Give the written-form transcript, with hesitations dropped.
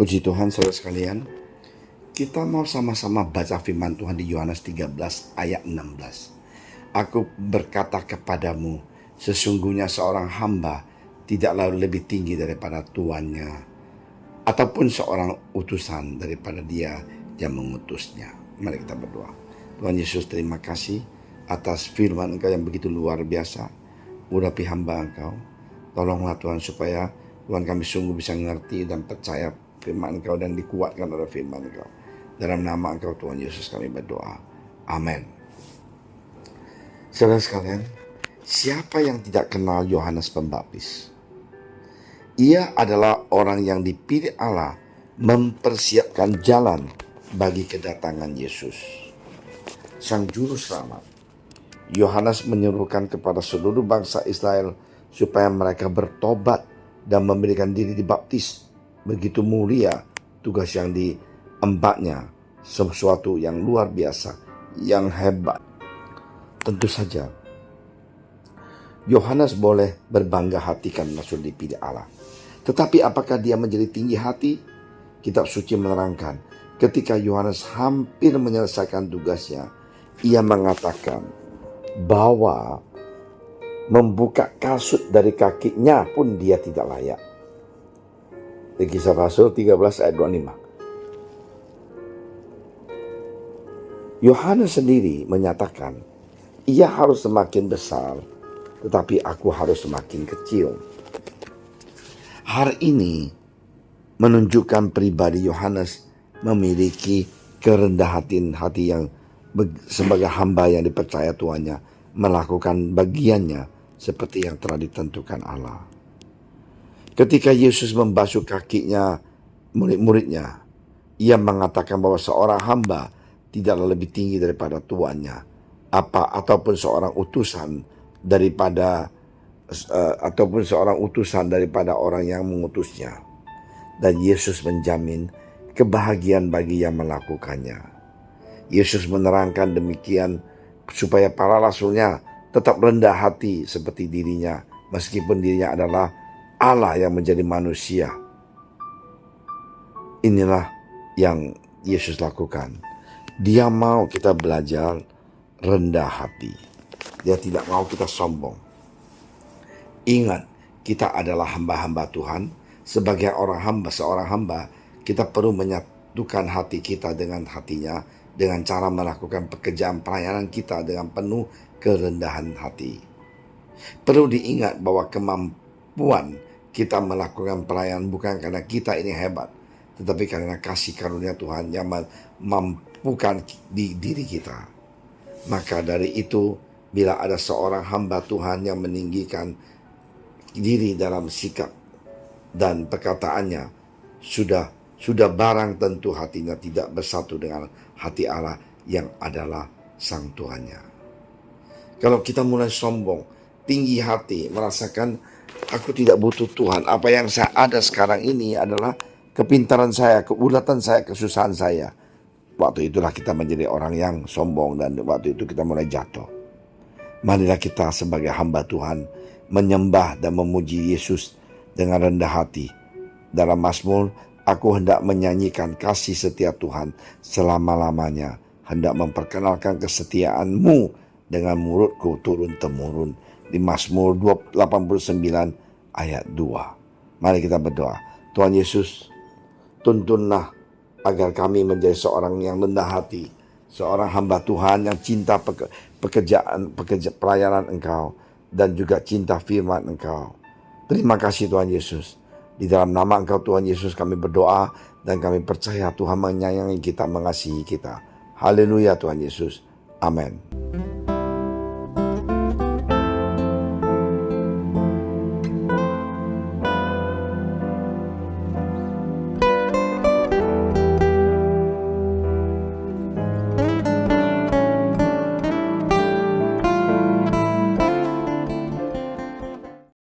Puji Tuhan, saudara sekalian. Kita mau sama-sama baca firman Tuhan di Yohanes 13 ayat 16. Aku berkata kepadamu, sesungguhnya seorang hamba tidaklah lebih tinggi daripada tuannya, ataupun seorang utusan daripada dia yang mengutusnya. Mari kita berdoa. Tuhan Yesus, terima kasih atas firman Engkau yang begitu luar biasa. Urapi hamba Engkau. Tolonglah Tuhan supaya Tuhan kami sungguh bisa mengerti dan percaya firman Engkau dan dikuatkan oleh firman Engkau. Dalam nama Engkau Tuhan Yesus kami berdoa. Amin. Saudara sekalian, siapa yang tidak kenal Yohanes Pembaptis? Ia adalah orang yang dipilih Allah mempersiapkan jalan bagi kedatangan Yesus, Sang Juru Selamat. Yohanes menyuruhkan kepada seluruh bangsa Israel supaya mereka bertobat dan memberikan diri dibaptis. Begitu mulia tugas yang diembatnya, sesuatu yang luar biasa, yang hebat. Tentu saja Yohanes boleh berbangga hati karena sudah dipilih Allah. Tetapi apakah dia menjadi tinggi hati? Kitab suci menerangkan, ketika Yohanes hampir menyelesaikan tugasnya, ia mengatakan bahwa membuka kasut dari kakinya pun dia tidak layak. Di Kisah Rasul 13 ayat 25. Yohanes sendiri menyatakan, ia harus semakin besar, tetapi aku harus semakin kecil. Hal ini menunjukkan pribadi Yohanes memiliki kerendahan hati yang sebagai hamba yang dipercaya tuannya melakukan bagiannya seperti yang telah ditentukan Allah. Ketika Yesus membasuh kakinya murid-muridnya, ia mengatakan bahwa seorang hamba tidaklah lebih tinggi daripada tuannya, ataupun seorang utusan daripada orang yang mengutusnya. Dan Yesus menjamin kebahagiaan bagi yang melakukannya. Yesus menerangkan demikian supaya para rasulnya tetap rendah hati seperti dirinya, meskipun dirinya adalah Allah yang menjadi manusia. Inilah yang Yesus lakukan. Dia mau kita belajar rendah hati. Dia tidak mau kita sombong. Ingat, kita adalah hamba-hamba Tuhan. Sebagai seorang hamba, kita perlu menyatukan hati kita dengan hatinya, dengan cara melakukan pekerjaan pelayanan kita dengan penuh kerendahan hati. Perlu diingat bahwa kemampuan kita melakukan pelayanan bukan karena kita ini hebat, tetapi karena kasih karunia Tuhan yang mampukan di diri kita. Maka dari itu, bila ada seorang hamba Tuhan yang meninggikan diri dalam sikap dan perkataannya, sudah barang tentu hatinya tidak bersatu dengan hati Allah yang adalah Sang Tuhannya. Kalau kita mulai sombong, tinggi hati, merasakan aku tidak butuh Tuhan, apa yang saya ada sekarang ini adalah kepintaran saya, keulatan saya, kesusahan saya. Waktu itulah kita menjadi orang yang sombong dan waktu itu kita mulai jatuh. Marilah kita sebagai hamba Tuhan menyembah dan memuji Yesus dengan rendah hati. Dalam Mazmur, aku hendak menyanyikan kasih setia Tuhan selama-lamanya, hendak memperkenalkan kesetiaan-Mu dengan murutku turun-temurun. Di Mazmur 89 ayat 2. Mari kita berdoa. Tuhan Yesus, tuntunlah agar kami menjadi seorang yang rendah hati, seorang hamba Tuhan yang cinta pekerjaan pelayanan Engkau dan juga cinta firman Engkau. Terima kasih Tuhan Yesus. Di dalam nama Engkau Tuhan Yesus kami berdoa dan kami percaya Tuhan menyayangi kita, mengasihi kita. Haleluya Tuhan Yesus. Amin.